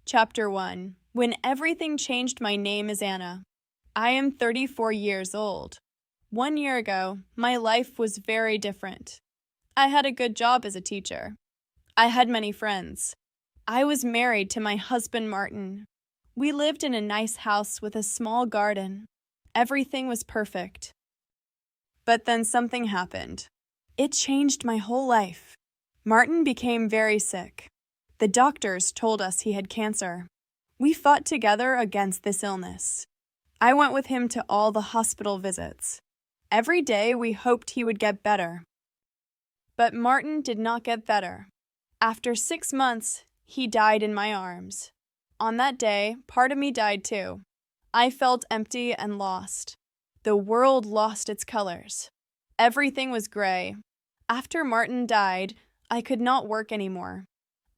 Chapter 1. When Everything Changed. My name is Anna. I am 34 years old. 1 year ago, my life was very different. I had a good job as a teacher. I had many friends. I was married to my husband Martin. We lived in a nice house with a small garden. Everything was perfect. But then something happened. It changed my whole life. Martin became very sick. The doctors told us he had cancer. We fought together against this illness. I went with him to all the hospital visits. Every day we hoped he would get better. But Martin did not get better. After 6 months, he died in my arms. On that day, part of me died too. I felt empty and lost. The world lost its colors. Everything was gray. After Martin died, I could not work anymore.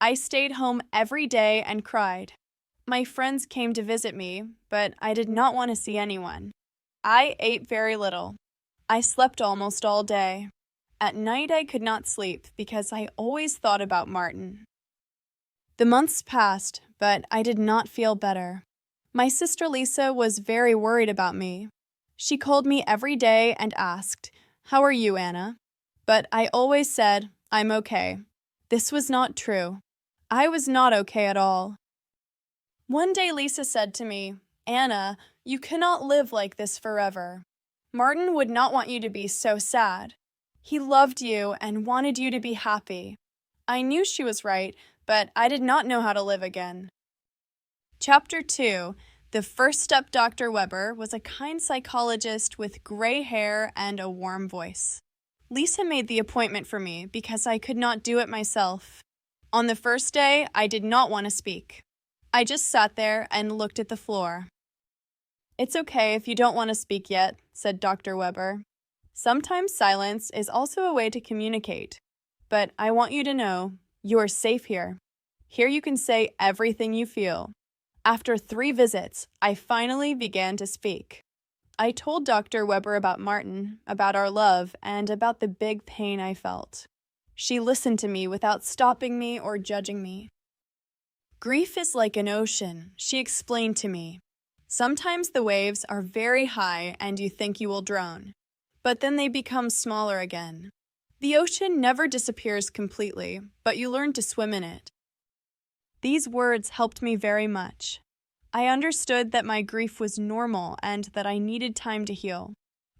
I stayed home every day and cried. My friends came to visit me, but I did not want to see anyone. I ate very little. I slept almost all day. At night I could not sleep because I always thought about Martin. The months passed, but I did not feel better. My sister Lisa was very worried about me. She called me every day and asked, "How are you, Anna?" But I always said, "I'm okay." This was not true. I was not okay at all. One day Lisa said to me, "Anna, you cannot live like this forever. Martin would not want you to be so sad. He loved you and wanted you to be happy." I knew she was right, but I did not know how to live again. Chapter 2. The first step. Dr. Weber was a kind psychologist with gray hair and a warm voice. Lisa made the appointment for me because I could not do it myself. On the first day, I did not want to speak. I just sat there and looked at the floor. "It's okay if you don't want to speak yet," said Dr. Weber. "Sometimes silence is also a way to communicate. But I want you to know, you are safe here. Here you can say everything you feel." After 3 visits, I finally began to speak. I told Dr. Weber about Martin, about our love, and about the big pain I felt. She listened to me without stopping me or judging me. "Grief is like an ocean," she explained to me. "Sometimes the waves are very high and you think you will drown, but then they become smaller again. The ocean never disappears completely, but you learn to swim in it." These words helped me very much. I understood that my grief was normal and that I needed time to heal.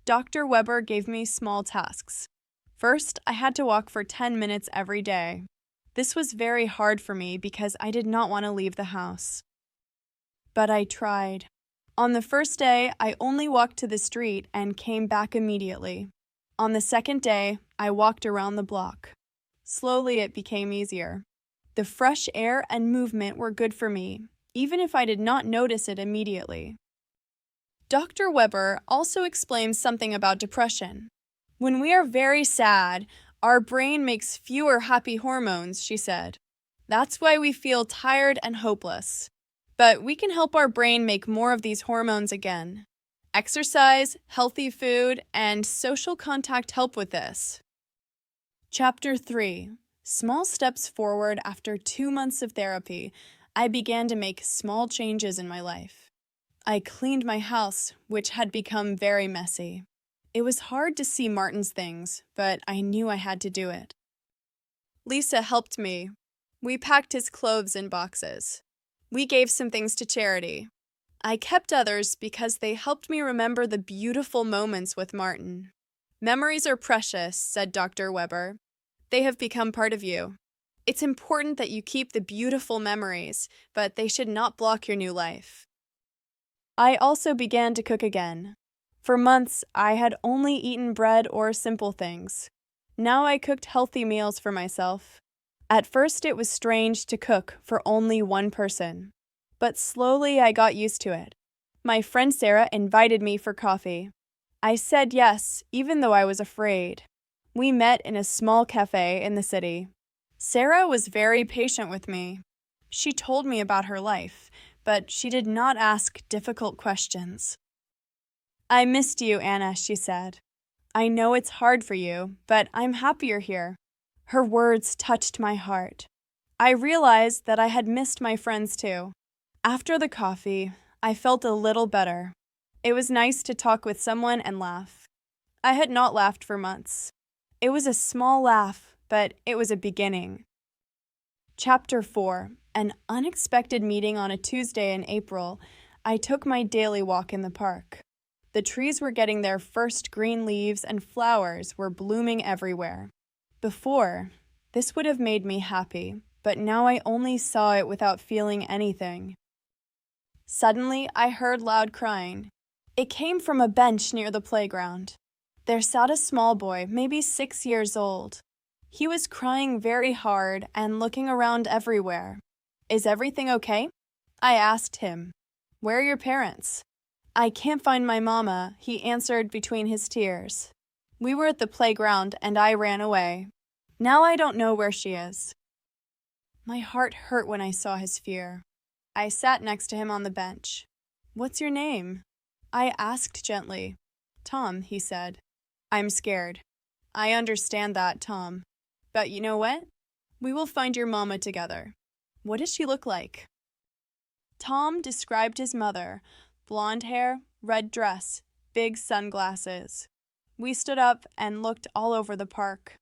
Dr. Weber gave me small tasks. First, I had to walk for 10 minutes every day. This was very hard for me because I did not want to leave the house. But I tried. On the first day, I only walked to the street and came back immediately. On the second day, I walked around the block. Slowly it became easier. The fresh air and movement were good for me, even if I did not notice it immediately. Dr. Weber also explains something about depression. When we are very sad, our brain makes fewer happy hormones, she said. That's why we feel tired and hopeless. But we can help our brain make more of these hormones again. Exercise, healthy food, and social contact help with this. Chapter 3. Small steps forward. After 2 months of therapy, I began to make small changes in my life. I cleaned my house, which had become very messy. It was hard to see Martin's things, but I knew I had to do it. Lisa helped me. We packed his clothes in boxes. We gave some things to charity. I kept others because they helped me remember the beautiful moments with Martin. "Memories are precious," said Dr. Weber. "They have become part of you. It's important that you keep the beautiful memories, but they should not block your new life." I also began to cook again. For months, I had only eaten bread or simple things. Now I cooked healthy meals for myself. At first, it was strange to cook for only one person, but slowly I got used to it. My friend Sarah invited me for coffee. I said yes, even though I was afraid. We met in a small cafe in the city. Sarah was very patient with me. She told me about her life, but she did not ask difficult questions. "I missed you, Anna," she said. "I know it's hard for you, but I'm happy you're here." Her words touched my heart. I realized that I had missed my friends too. After the coffee, I felt a little better. It was nice to talk with someone and laugh. I had not laughed for months. It was a small laugh, but it was a beginning. Chapter 4. An unexpected meeting on a Tuesday in April. I took my daily walk in the park. The trees were getting their first green leaves and flowers were blooming everywhere. Before, this would have made me happy, but now I only saw it without feeling anything. Suddenly, I heard loud crying. It came from a bench near the playground. There sat a small boy, maybe 6 years old. He was crying very hard and looking around everywhere. "Is everything okay?" I asked him. "Where are your parents?" "I can't find my mama," he answered between his tears. "We were at the playground and I ran away. Now I don't know where she is." My heart hurt when I saw his fear. I sat next to him on the bench. "What's your name?" I asked gently. "Tom," he said. "I'm scared." "I understand that, Tom. But you know what? We will find your mama together." "What does she look like?" Tom described his mother. Blonde hair, red dress, big sunglasses. We stood up and looked all over the park.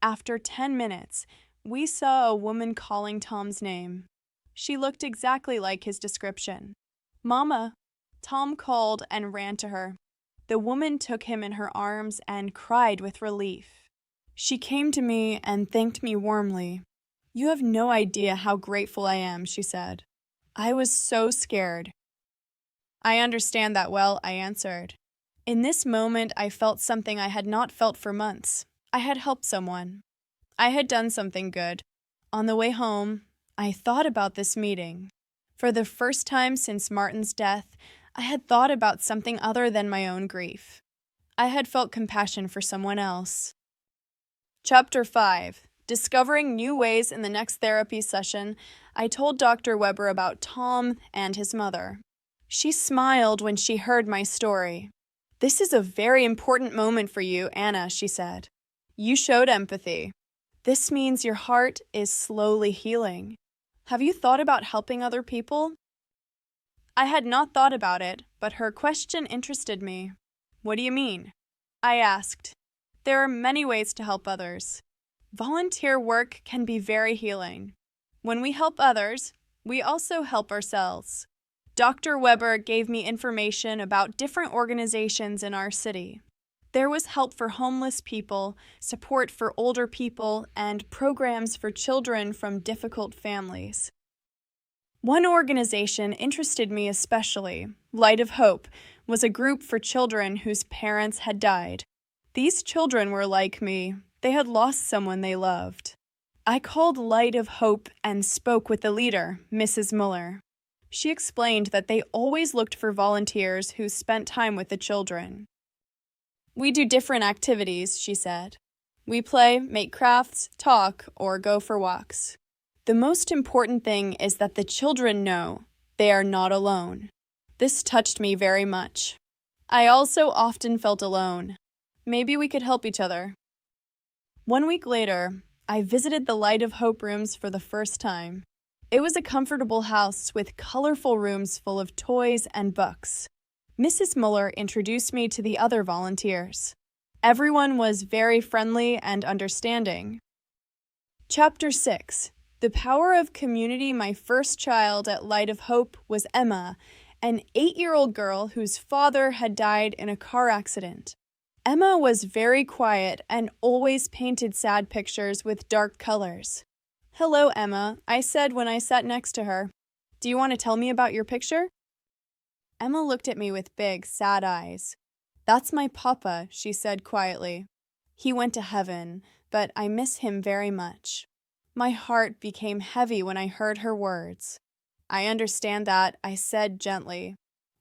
After 10 minutes, we saw a woman calling Tom's name. She looked exactly like his description. "Mama!" Tom called and ran to her. The woman took him in her arms and cried with relief. She came to me and thanked me warmly. "You have no idea how grateful I am," she said. "I was so scared." "I understand that well," I answered. In this moment, I felt something I had not felt for months. I had helped someone. I had done something good. On the way home, I thought about this meeting. For the first time since Martin's death, I had thought about something other than my own grief. I had felt compassion for someone else. Chapter 5. Discovering new ways in the next therapy session, I told Dr. Weber about Tom and his mother. She smiled when she heard my story. "This is a very important moment for you, Anna," she said. "You showed empathy. This means your heart is slowly healing. Have you thought about helping other people?" I had not thought about it, but her question interested me. "What do you mean?" I asked. "There are many ways to help others. Volunteer work can be very healing. When we help others, we also help ourselves." Dr. Weber gave me information about different organizations in our city. There was help for homeless people, support for older people, and programs for children from difficult families. One organization interested me especially. Light of Hope was a group for children whose parents had died. These children were like me. They had lost someone they loved. I called Light of Hope and spoke with the leader, Mrs. Muller. She explained that they always looked for volunteers who spent time with the children. "We do different activities," she said. "We play, make crafts, talk, or go for walks. The most important thing is that the children know they are not alone." This touched me very much. I also often felt alone. Maybe we could help each other. 1 week later, I visited the Light of Hope rooms for the first time. It was a comfortable house with colorful rooms full of toys and books. Mrs. Muller introduced me to the other volunteers. Everyone was very friendly and understanding. Chapter 6. The power of community. My first child at Light of Hope was Emma, an 8-year-old girl whose father had died in a car accident. Emma was very quiet and always painted sad pictures with dark colors. "Hello, Emma," I said when I sat next to her. "Do you want to tell me about your picture?" Emma looked at me with big, sad eyes. "That's my papa," she said quietly. "He went to heaven, but I miss him very much." My heart became heavy when I heard her words. "I understand that," I said gently.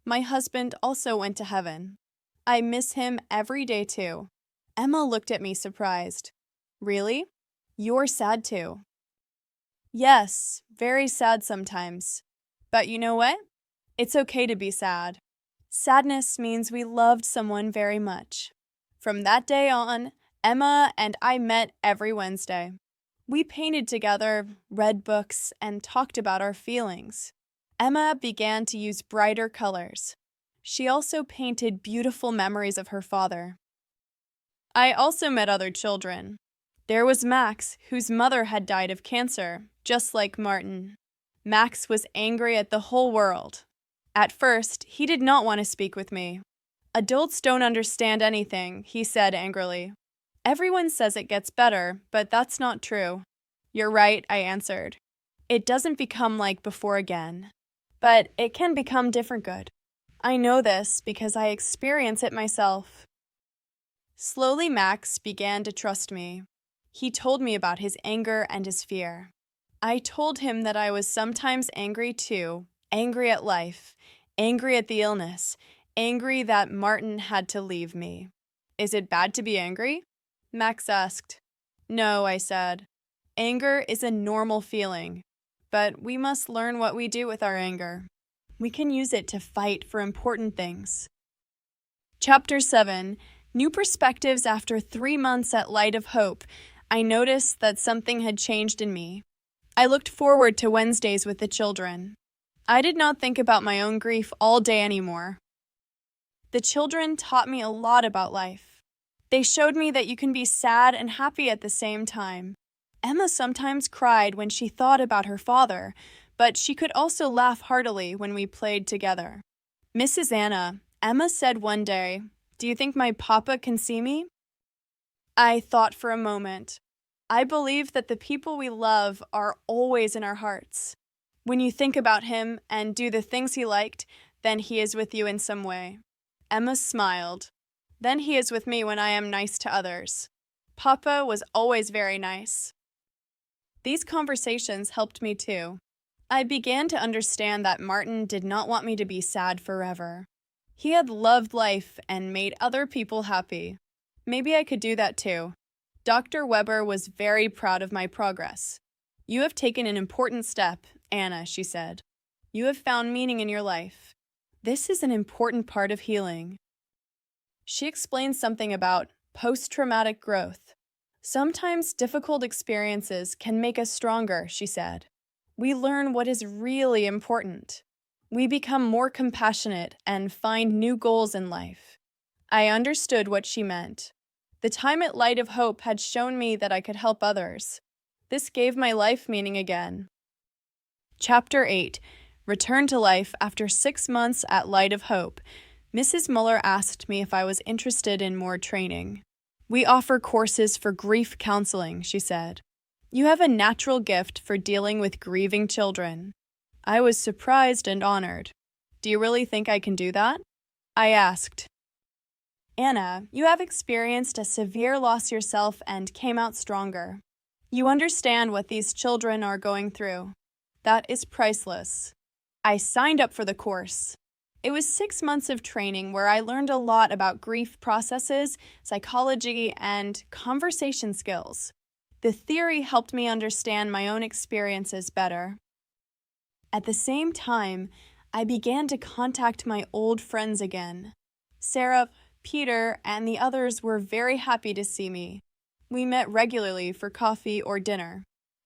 "My husband also went to heaven. I miss him every day too." Emma looked at me surprised. "Really? You're sad too?" "Yes, very sad sometimes. But you know what? It's okay to be sad. Sadness means we loved someone very much." From that day on, Emma and I met every Wednesday. We painted together, read books, and talked about our feelings. Emma began to use brighter colors. She also painted beautiful memories of her father. I also met other children. There was Max, whose mother had died of cancer, just like Martin. Max was angry at the whole world. At first, he did not want to speak with me. "Adults don't understand anything," he said angrily. "Everyone says it gets better, but that's not true." "You're right," I answered. "It doesn't become like before again. But it can become different good. I know this because I experience it myself." Slowly, Max began to trust me. He told me about his anger and his fear. I told him that I was sometimes angry too, angry at life, angry at the illness, angry that Martin had to leave me. "Is it bad to be angry?" Max asked. "No," I said. "Anger is a normal feeling, but we must learn what we do with our anger. We can use it to fight for important things." Chapter 7. New Perspectives. After 3 months at Light of Hope, I noticed that something had changed in me. I looked forward to Wednesdays with the children. I did not think about my own grief all day anymore. The children taught me a lot about life. They showed me that you can be sad and happy at the same time. Emma sometimes cried when she thought about her father, but she could also laugh heartily when we played together. "Mrs. Anna," Emma said one day, "do you think my papa can see me?" I thought for a moment. I believe that the people we love are always in our hearts. When you think about him and do the things he liked, then he is with you in some way. Emma smiled. "Then he is with me when I am nice to others. Papa was always very nice." These conversations helped me too. I began to understand that Martin did not want me to be sad forever. He had loved life and made other people happy. Maybe I could do that too. Dr. Weber was very proud of my progress. "You have taken an important step, Anna," she said. "You have found meaning in your life. This is an important part of healing." She explained something about post-traumatic growth. "Sometimes difficult experiences can make us stronger," she said. "We learn what is really important. We become more compassionate and find new goals in life." I understood what she meant. The time at Light of Hope had shown me that I could help others. This gave my life meaning again. Chapter 8. Return to life. After 6 months at Light of Hope, Mrs. Muller asked me if I was interested in more training. "We offer courses for grief counseling," she said. "You have a natural gift for dealing with grieving children." I was surprised and honored. "Do you really think I can do that?" I asked. "Anna, you have experienced a severe loss yourself and came out stronger. You understand what these children are going through. That is priceless." I signed up for the course. It was 6 months of training where I learned a lot about grief processes, psychology, and conversation skills. The theory helped me understand my own experiences better. At the same time, I began to contact my old friends again. Sarah, Peter, and the others were very happy to see me. We met regularly for coffee or dinner.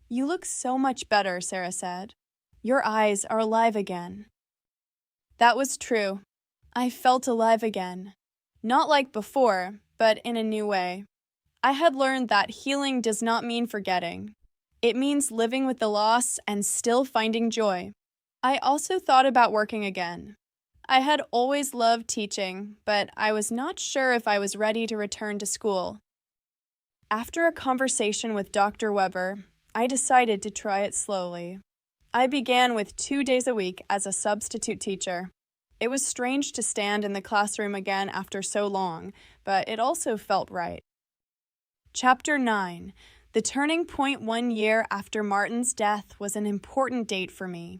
"You look so much better," Sarah said. "Your eyes are alive again." That was true. I felt alive again. Not like before, but in a new way. I had learned that healing does not mean forgetting. It means living with the loss and still finding joy. I also thought about working again. I had always loved teaching, but I was not sure if I was ready to return to school. After a conversation with Dr. Weber, I decided to try it slowly. I began with 2 days a week as a substitute teacher. It was strange to stand in the classroom again after so long, but it also felt right. Chapter 9. The turning point 1 year after Martin's death was an important date for me.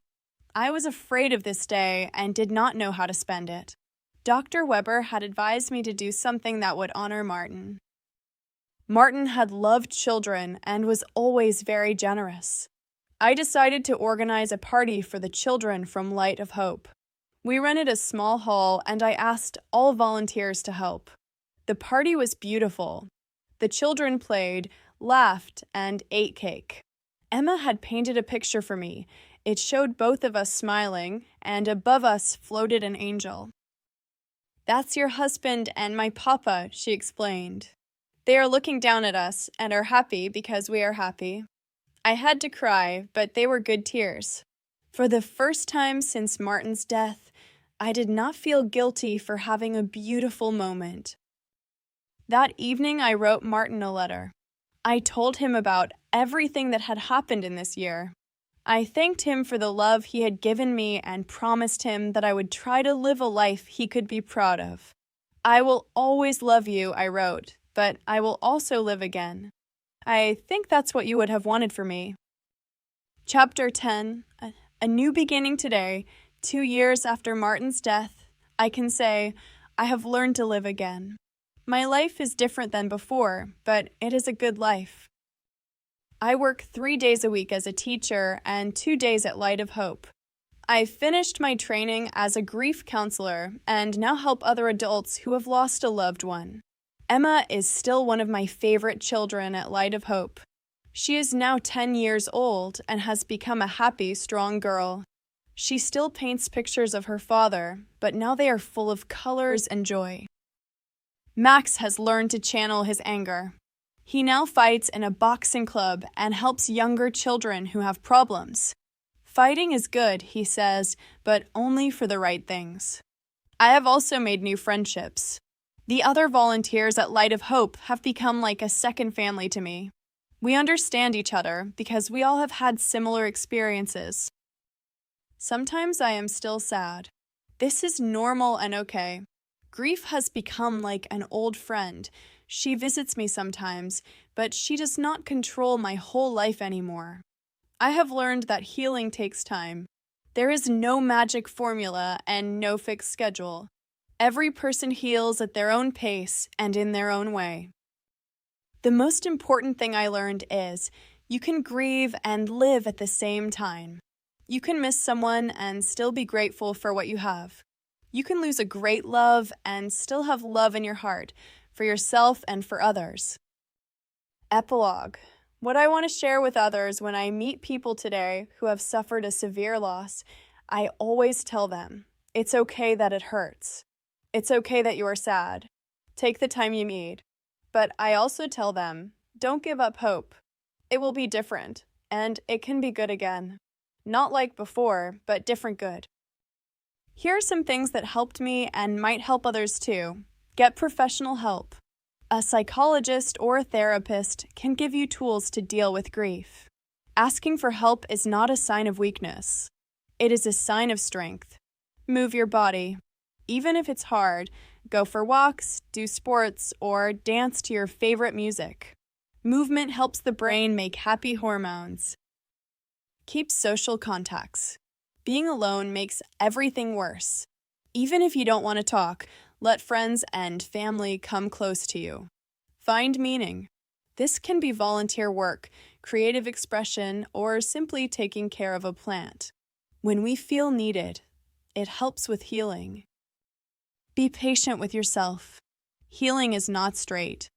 I was afraid of this day and did not know how to spend it. Dr. Weber had advised me to do something that would honor Martin. Martin had loved children and was always very generous. I decided to organize a party for the children from Light of Hope. We rented a small hall and I asked all volunteers to help. The party was beautiful. The children played, laughed, and ate cake. Emma had painted a picture for me. It showed both of us smiling, and above us floated an angel. "That's your husband and my papa," she explained. "They are looking down at us and are happy because we are happy." I had to cry, but they were good tears. For the first time since Martin's death, I did not feel guilty for having a beautiful moment. That evening, I wrote Martin a letter. I told him about everything that had happened in this year. I thanked him for the love he had given me and promised him that I would try to live a life he could be proud of. "I will always love you," I wrote, "but I will also live again." I think that's what you would have wanted for me. Chapter 10, A New Beginning Today. 2 years after Martin's death, I can say, I have learned to live again. My life is different than before, but it is a good life. I work 3 days a week as a teacher and 2 days at Light of Hope. I finished my training as a grief counselor and now help other adults who have lost a loved one. Emma is still one of my favorite children at Light of Hope. She is now 10 years old and has become a happy, strong girl. She still paints pictures of her father, but now they are full of colors and joy. Max has learned to channel his anger. He now fights in a boxing club and helps younger children who have problems. Fighting is good, he says, but only for the right things. I have also made new friendships. The other volunteers at Light of Hope have become like a second family to me. We understand each other because we all have had similar experiences. Sometimes I am still sad. This is normal and okay. Grief has become like an old friend. She visits me sometimes, but she does not control my whole life anymore. I have learned that healing takes time. There is no magic formula and no fixed schedule. Every person heals at their own pace and in their own way. The most important thing I learned is you can grieve and live at the same time. You can miss someone and still be grateful for what you have. You can lose a great love and still have love in your heart for yourself and for others. Epilogue. What I want to share with others when I meet people today who have suffered a severe loss, I always tell them, it's okay that it hurts. It's okay that you are sad. Take the time you need. But I also tell them, don't give up hope. It will be different, and it can be good again. Not like before, but different good. Here are some things that helped me and might help others too. Get professional help. A psychologist or a therapist can give you tools to deal with grief. Asking for help is not a sign of weakness. It is a sign of strength. Move your body. Even if it's hard, go for walks, do sports, or dance to your favorite music. Movement helps the brain make happy hormones. Keep social contacts. Being alone makes everything worse. Even if you don't want to talk, let friends and family come close to you. Find meaning. This can be volunteer work, creative expression, or simply taking care of a plant. When we feel needed, it helps with healing. Be patient with yourself. Healing is not straight.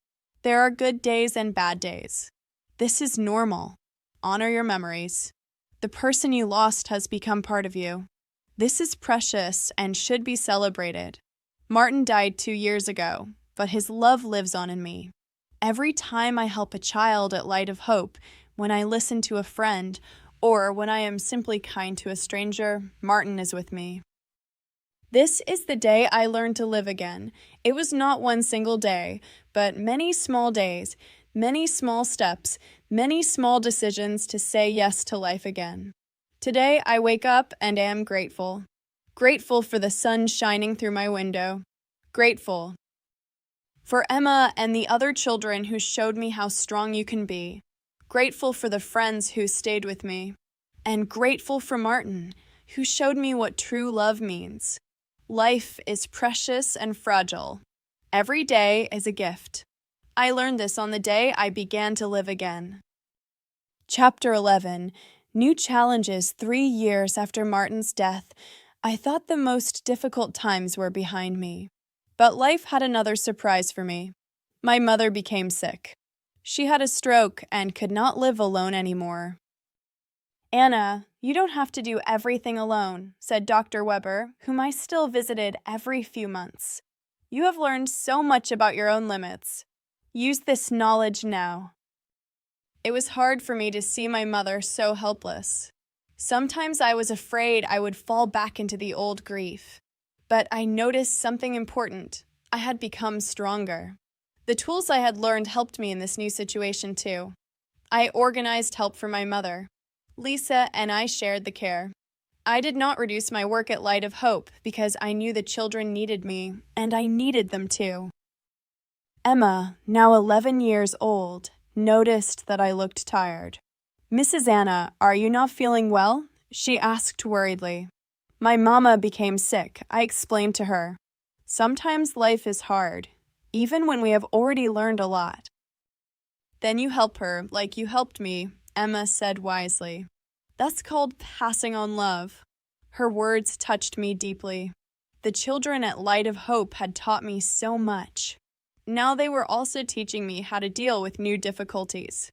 There are good days and bad days. This is normal. Honor your memories. The person you lost has become part of you. This is precious and should be celebrated. Martin died 2 years ago, but his love lives on in me. Every time I help a child at Light of Hope, when I listen to a friend, or when I am simply kind to a stranger, Martin is with me. This is the day I learned to live again. It was not one single day, but many small days, many small steps, many small decisions to say yes to life again. Today I wake up and am grateful. Grateful for the sun shining through my window. Grateful for Emma and the other children who showed me how strong you can be. Grateful for the friends who stayed with me. And grateful for Martin, who showed me what true love means. Life is precious and fragile. Every day is a gift. I learned this on the day I began to live again. Chapter 11. New challenges 3 years after Martin's death. I thought the most difficult times were behind me. But life had another surprise for me. My mother became sick. She had a stroke and could not live alone anymore. Anna, you don't have to do everything alone, said Dr. Weber, whom I still visited every few months. You have learned so much about your own limits. Use this knowledge now. It was hard for me to see my mother so helpless. Sometimes I was afraid I would fall back into the old grief. But I noticed something important. I had become stronger. The tools I had learned helped me in this new situation too. I organized help for my mother. Lisa and I shared the care. I did not reduce my work at Light of Hope because I knew the children needed me, and I needed them too. Emma, now 11 years old, noticed that I looked tired. Mrs. Anna, are you not feeling well? She asked worriedly. My mama became sick, I explained to her. Sometimes life is hard, even when we have already learned a lot. Then you help her like you helped me, Emma said wisely. That's called passing on love. Her words touched me deeply. The children at Light of Hope had taught me so much. Now they were also teaching me how to deal with new difficulties.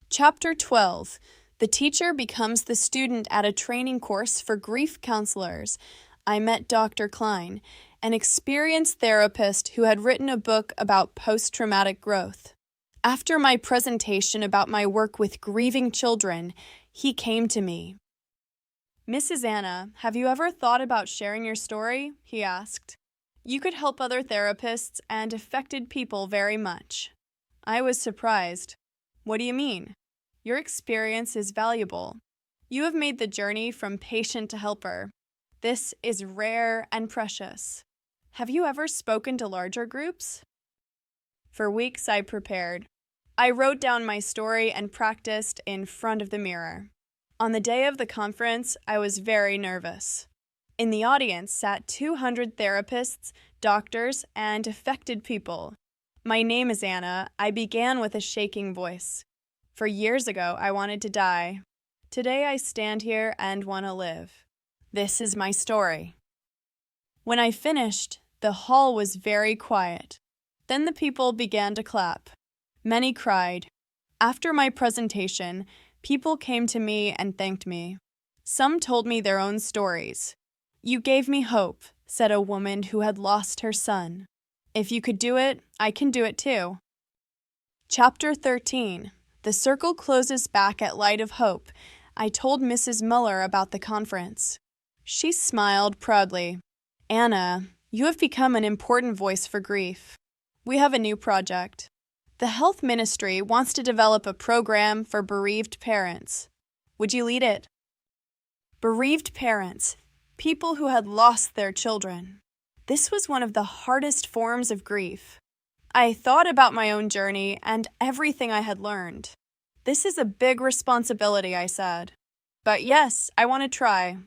Chapter 12. The teacher becomes the student at a training course for grief counselors. I met Dr. Klein, an experienced therapist who had written a book about post-traumatic growth. After my presentation about my work with grieving children, he came to me. Mrs. Anna, have you ever thought about sharing your story? He asked. You could help other therapists and affected people very much. I was surprised. What do you mean? Your experience is valuable. You have made the journey from patient to helper. This is rare and precious. Have you ever spoken to larger groups? For weeks I prepared. I wrote down my story and practiced in front of the mirror. On the day of the conference, I was very nervous. In the audience sat 200 therapists, doctors, and affected people. My name is Anna. I began with a shaking voice. For years ago, I wanted to die. Today I stand here and want to live. This is my story. When I finished, the hall was very quiet. Then the people began to clap. Many cried. After my presentation, people came to me and thanked me. Some told me their own stories. You gave me hope, said a woman who had lost her son. If you could do it, I can do it too. Chapter 13. The circle closes back at Light of Hope. I told Mrs. Muller about the conference. She smiled proudly. Anna, you have become an important voice for grief. We have a new project. The health ministry wants to develop a program for bereaved parents. Would you lead it? Bereaved parents, people who had lost their children. This was one of the hardest forms of grief. I thought about my own journey and everything I had learned. This is a big responsibility, I said. But yes, I want to try.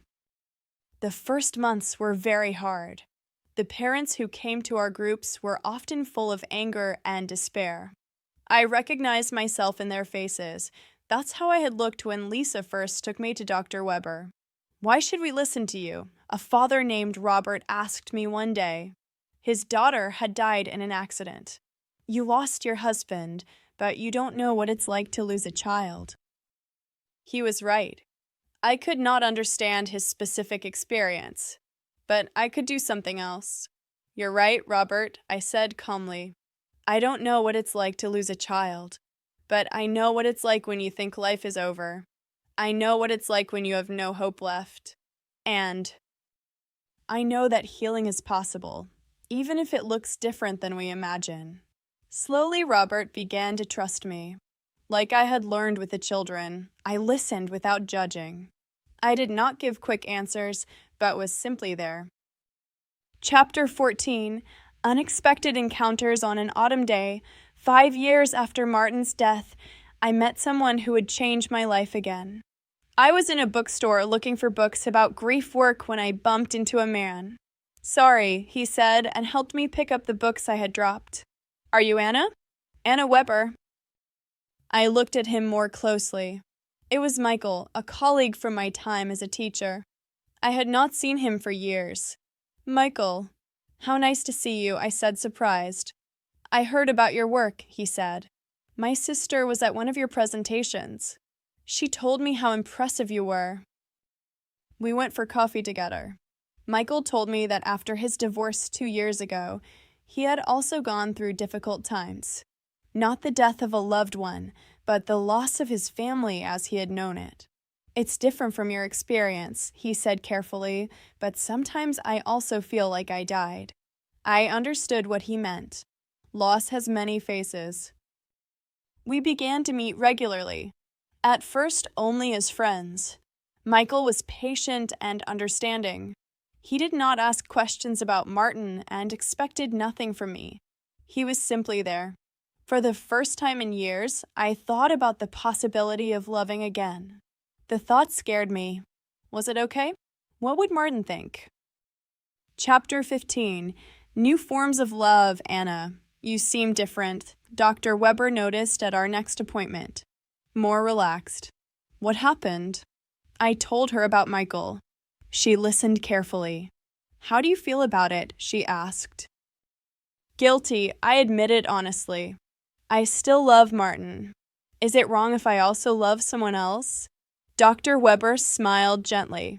The first months were very hard. The parents who came to our groups were often full of anger and despair. I recognized myself in their faces. That's how I had looked when Lisa first took me to Dr. Weber. Why should we listen to you? A father named Robert asked me one day. His daughter had died in an accident. You lost your husband, but you don't know what it's like to lose a child. He was right. I could not understand his specific experience, but I could do something else. You're right, Robert, I said calmly. I don't know what it's like to lose a child, but I know what it's like when you think life is over. I know what it's like when you have no hope left. And I know that healing is possible, even if it looks different than we imagine. Slowly, Robert began to trust me. Like I had learned with the children, I listened without judging. I did not give quick answers, but was simply there. Chapter 14. Unexpected encounters on an autumn day. 5 years after Martin's death, I met someone who would change my life again. I was in a bookstore looking for books about grief work when I bumped into a man. Sorry, he said, and helped me pick up the books I had dropped. Are you Anna? Anna Weber. I looked at him more closely. It was Michael, a colleague from my time as a teacher. I had not seen him for years. Michael, how nice to see you, I said, surprised. I heard about your work, he said. My sister was at one of your presentations. She told me how impressive you were. We went for coffee together. Michael told me that after his divorce 2 years ago, he had also gone through difficult times. Not the death of a loved one, but the loss of his family as he had known it. It's different from your experience, he said carefully, but sometimes I also feel like I died. I understood what he meant. Loss has many faces. We began to meet regularly, at first only as friends. Michael was patient and understanding. He did not ask questions about Martin and expected nothing from me. He was simply there. For the first time in years, I thought about the possibility of loving again. The thought scared me. Was it okay? What would Martin think? Chapter 15. New Forms of Love, Anna. You seem different, Dr. Weber noticed at our next appointment. More relaxed. What happened? I told her about Michael. She listened carefully. How do you feel about it? She asked. Guilty, I admit it honestly. I still love Martin. Is it wrong if I also love someone else? Dr. Weber smiled gently.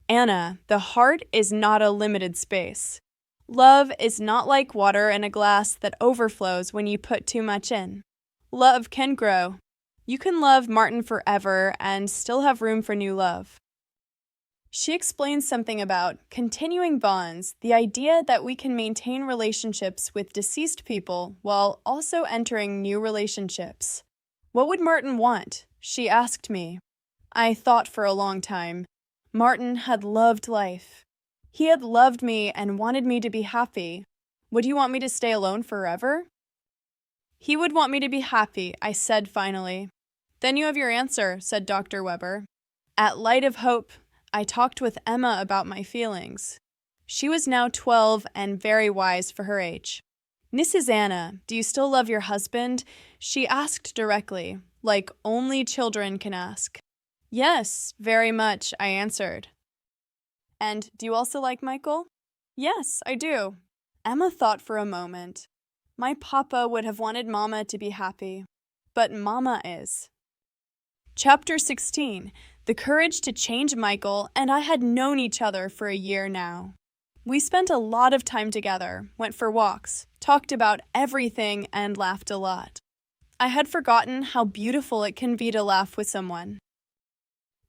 Anna, the heart is not a limited space. Love is not like water in a glass that overflows when you put too much in. Love can grow. You can love Martin forever and still have room for new love. She explained something about continuing bonds, the idea that we can maintain relationships with deceased people while also entering new relationships. What would Martin want? She asked me. I thought for a long time. Martin had loved life. He had loved me and wanted me to be happy. Would you want me to stay alone forever? He would want me to be happy, I said finally. Then you have your answer, said Dr. Weber. At Light of Hope, I talked with Emma about my feelings. She was now 12 and very wise for her age. Mrs. Anna, do you still love your husband? She asked directly, like only children can ask. Yes, very much, I answered. And do you also like Michael? Yes, I do. Emma thought for a moment. My papa would have wanted Mama to be happy, but Mama is. Chapter 16. The courage to change Michael and I had known each other for a year now. We spent a lot of time together, went for walks, talked about everything, and laughed a lot. I had forgotten how beautiful it can be to laugh with someone.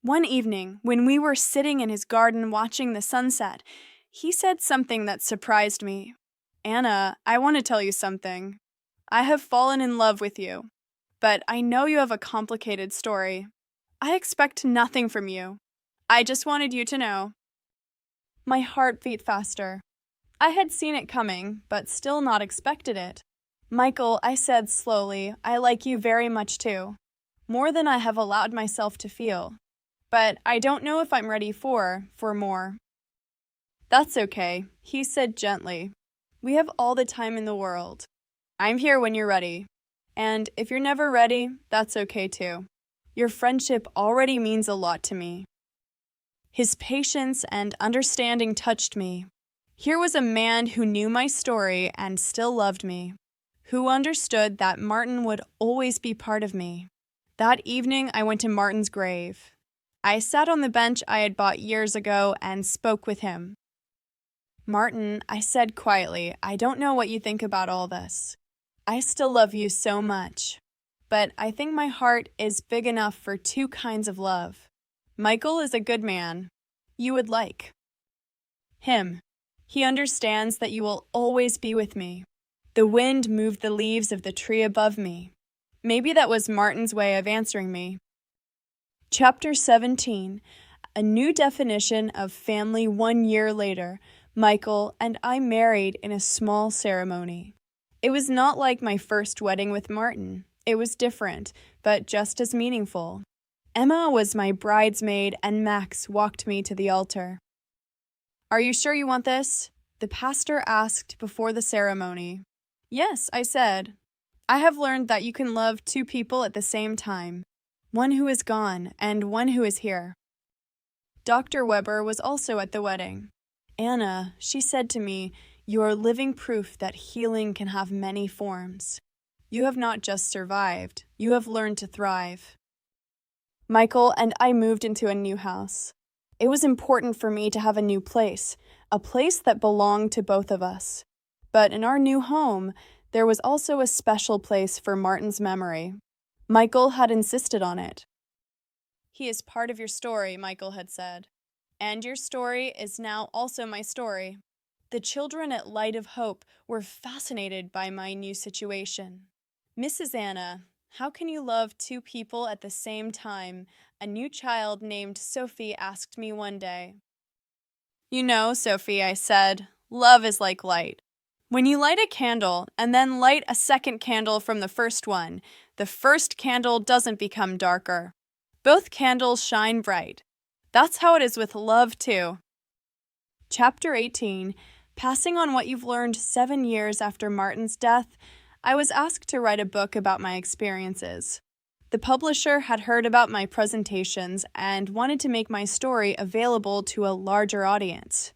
One evening, when we were sitting in his garden watching the sunset, he said something that surprised me. Anna, I want to tell you something. I have fallen in love with you, but I know you have a complicated story. I expect nothing from you. I just wanted you to know. My heart beat faster. I had seen it coming, but still not expected it. Michael, I said slowly, I like you very much too. More than I have allowed myself to feel. But I don't know if I'm ready for more. That's okay, he said gently. We have all the time in the world. I'm here when you're ready. And if you're never ready, that's okay too. Your friendship already means a lot to me. His patience and understanding touched me. Here was a man who knew my story and still loved me, who understood that Martin would always be part of me. That evening, I went to Martin's grave. I sat on the bench I had bought years ago and spoke with him. Martin, I said quietly, I don't know what you think about all this. I still love you so much, but I think my heart is big enough for two kinds of love. Michael is a good man. You would like him. He understands that you will always be with me. The wind moved the leaves of the tree above me. Maybe that was Martin's way of answering me. Chapter 17. A new definition of family 1 year later. Michael and I married in a small ceremony. It was not like my first wedding with Martin. It was different, but just as meaningful. Emma was my bridesmaid and Max walked me to the altar. Are you sure you want this? The pastor asked before the ceremony. Yes, I said. I have learned that you can love two people at the same time. One who is gone and one who is here. Dr. Weber was also at the wedding. Anna, she said to me, you are living proof that healing can have many forms. You have not just survived, you have learned to thrive. Michael and I moved into a new house. It was important for me to have a new place, a place that belonged to both of us. But in our new home, there was also a special place for Martin's memory. Michael had insisted on it. "He is part of your story," Michael had said. "And your story is now also my story." The children at Light of Hope were fascinated by my new situation. "Mrs. Anna, how can you love two people at the same time?" a new child named Sophie asked me one day. "You know, Sophie," I said, "love is like light. When you light a candle and then light a second candle from the first one, the first candle doesn't become darker. Both candles shine bright. That's how it is with love, too." Chapter 18, Passing on What You've Learned 7 years after Martin's death, I was asked to write a book about my experiences. The publisher had heard about my presentations and wanted to make my story available to a larger audience.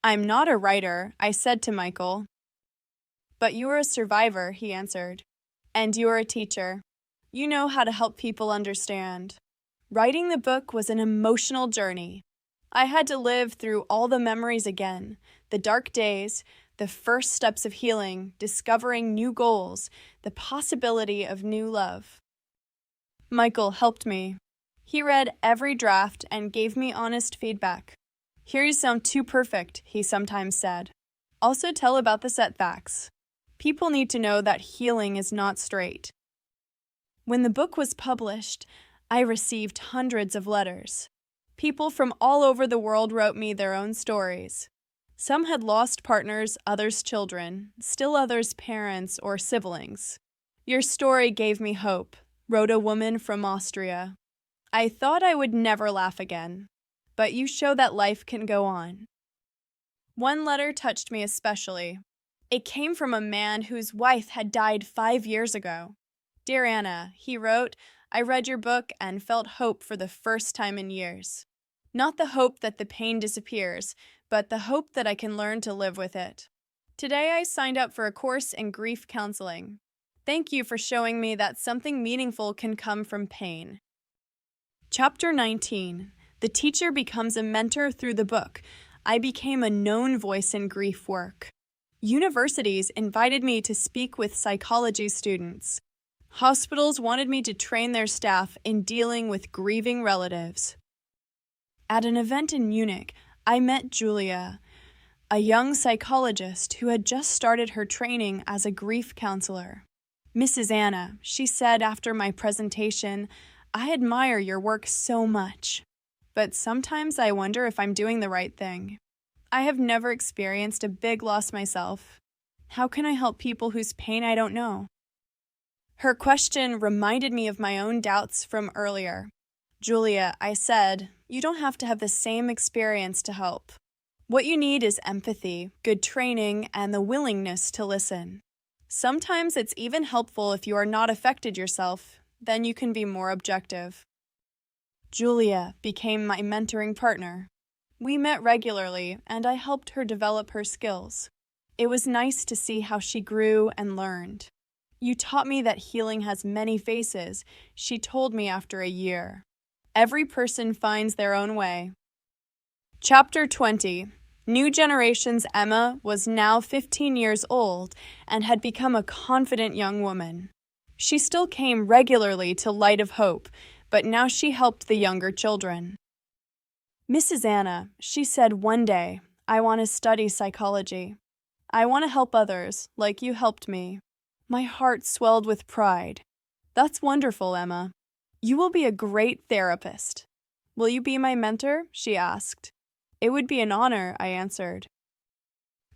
"I'm not a writer," I said to Michael. "But you are a survivor," he answered. "And you are a teacher. You know how to help people understand." Writing the book was an emotional journey. I had to live through all the memories again, the dark days, the first steps of healing, discovering new goals, the possibility of new love. Michael helped me. He read every draft and gave me honest feedback. "Here you sound too perfect," he sometimes said. "Also tell about the setbacks. People need to know that healing is not straight." When the book was published, I received hundreds of letters. People from all over the world wrote me their own stories. Some had lost partners, others children, still others parents or siblings. "Your story gave me hope," wrote a woman from Austria. "I thought I would never laugh again, but you show that life can go on." One letter touched me especially. It came from a man whose wife had died 5 years ago. "Dear Anna," he wrote, "I read your book and felt hope for the first time in years. Not the hope that the pain disappears, but the hope that I can learn to live with it. Today I signed up for a course in grief counseling. Thank you for showing me that something meaningful can come from pain." Chapter 19. The teacher becomes a mentor through the book. I became a known voice in grief work. Universities invited me to speak with psychology students. Hospitals wanted me to train their staff in dealing with grieving relatives. At an event in Munich, I met Julia, a young psychologist who had just started her training as a grief counselor. "Mrs. Anna," she said after my presentation, "I admire your work so much. But sometimes I wonder if I'm doing the right thing. I have never experienced a big loss myself. How can I help people whose pain I don't know?" Her question reminded me of my own doubts from earlier. "Julia," I said, "you don't have to have the same experience to help. What you need is empathy, good training, and the willingness to listen. Sometimes it's even helpful if you are not affected yourself, then you can be more objective." Julia became my mentoring partner. We met regularly, and I helped her develop her skills. It was nice to see how she grew and learned. "You taught me that healing has many faces," she told me after a year. Every person finds their own way. Chapter 20. New Generation's Emma was now 15 years old and had become a confident young woman. She still came regularly to Light of Hope, but now she helped the younger children. "Mrs. Anna," she said one day, "I want to study psychology. I want to help others, like you helped me." My heart swelled with pride. "That's wonderful, Emma. You will be a great therapist." "Will you be my mentor?" she asked. "It would be an honor," I answered.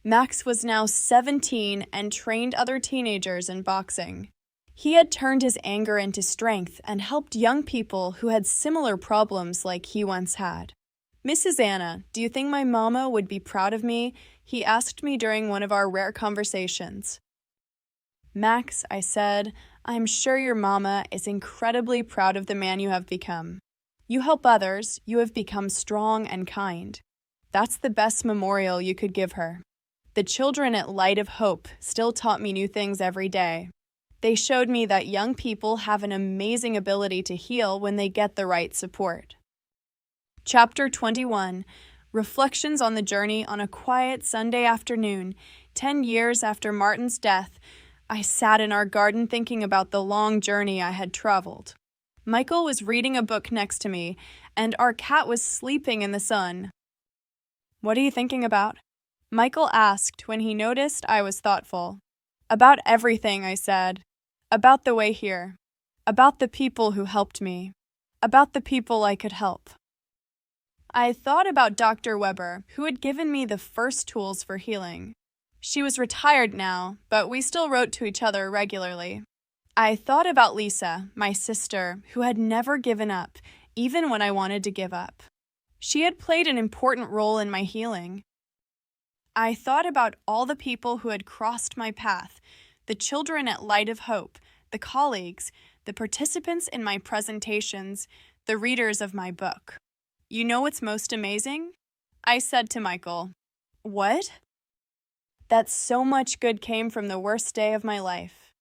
Max was now 17 and trained other teenagers in boxing. He had turned his anger into strength and helped young people who had similar problems like he once had. "Mrs. Anna, do you think my mama would be proud of me?" he asked me during one of our rare conversations. "Max," I said, "I'm sure your mama is incredibly proud of the man you have become. You help others, you have become strong and kind. That's the best memorial you could give her." The children at Light of Hope still taught me new things every day. They showed me that young people have an amazing ability to heal when they get the right support. Chapter 21. Reflections on the Journey on a Quiet Sunday Afternoon, 10 years after Martin's death. I sat in our garden thinking about the long journey I had traveled. Michael was reading a book next to me, and our cat was sleeping in the sun. "What are you thinking about?" Michael asked when he noticed I was thoughtful. "About everything," I said. "About the way here. About the people who helped me. About the people I could help." I thought about Dr. Weber, who had given me the first tools for healing. She was retired now, but we still wrote to each other regularly. I thought about Lisa, my sister, who had never given up, even when I wanted to give up. She had played an important role in my healing. I thought about all the people who had crossed my path, the children at Light of Hope, the colleagues, the participants in my presentations, the readers of my book. "You know what's most amazing?" I said to Michael. "What?" "That so much good came from the worst day of my life.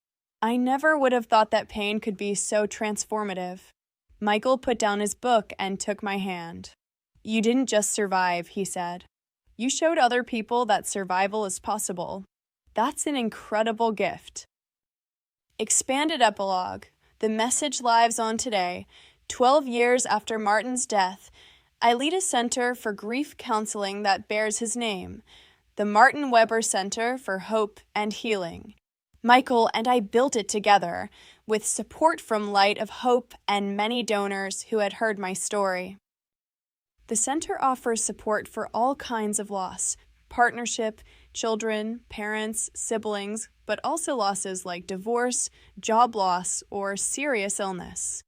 I never would have thought that pain could be so transformative." Michael put down his book and took my hand. "You didn't just survive," he said. "You showed other people that survival is possible. That's an incredible gift." Expanded epilogue. The message lives on today. 12 years after Martin's death, I lead a center for grief counseling that bears his name, the Martin Weber Center for Hope and Healing. Michael and I built it together, with support from Light of Hope and many donors who had heard my story. The center offers support for all kinds of loss, partnership, children, parents, siblings, but also losses like divorce, job loss, or serious illness.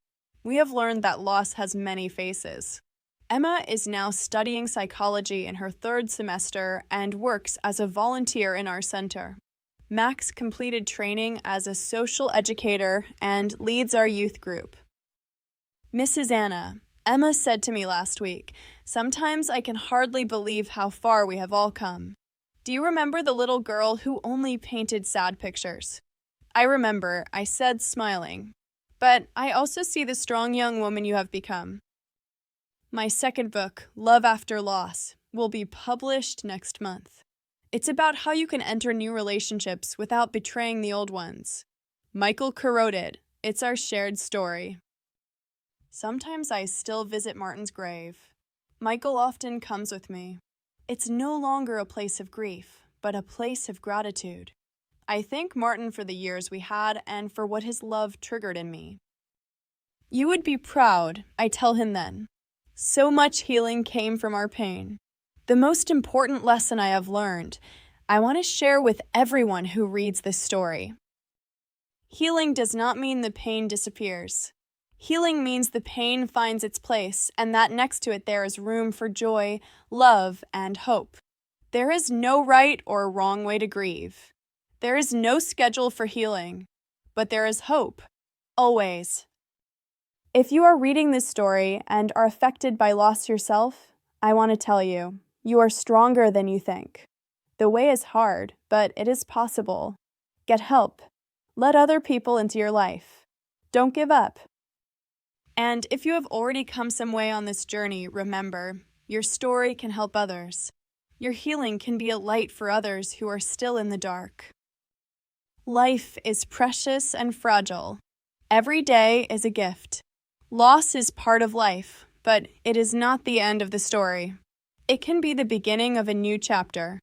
We have learned that loss has many faces. Emma is now studying psychology in her 3rd semester and works as a volunteer in our center. Max completed training as a social educator and leads our youth group. Mrs. Anna, Emma said to me last week, "Sometimes I can hardly believe how far we have all come. Do you remember the little girl who only painted sad pictures?" "I remember," I said, smiling. "But I also see the strong young woman you have become." My second book, Love After Loss, will be published next month. It's about how you can enter new relationships without betraying the old ones. Michael co-wrote. It's our shared story. Sometimes I still visit Martin's grave. Michael often comes with me. It's no longer a place of grief, but a place of gratitude. I thank Martin for the years we had and for what his love triggered in me. "You would be proud," I tell him then. So much healing came from our pain. The most important lesson I have learned, I want to share with everyone who reads this story. Healing does not mean the pain disappears. Healing means the pain finds its place, and that next to it there is room for joy, love, and hope. There is no right or wrong way to grieve. There is no schedule for healing, but there is hope, always. If you are reading this story and are affected by loss yourself, I want to tell you, you are stronger than you think. The way is hard, but it is possible. Get help. Let other people into your life. Don't give up. And if you have already come some way on this journey, remember, your story can help others. Your healing can be a light for others who are still in the dark. Life is precious and fragile. Every day is a gift. Loss is part of life, but it is not the end of the story. It can be the beginning of a new chapter.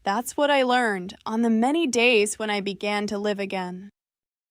That's what I learned on the many days when I began to live again.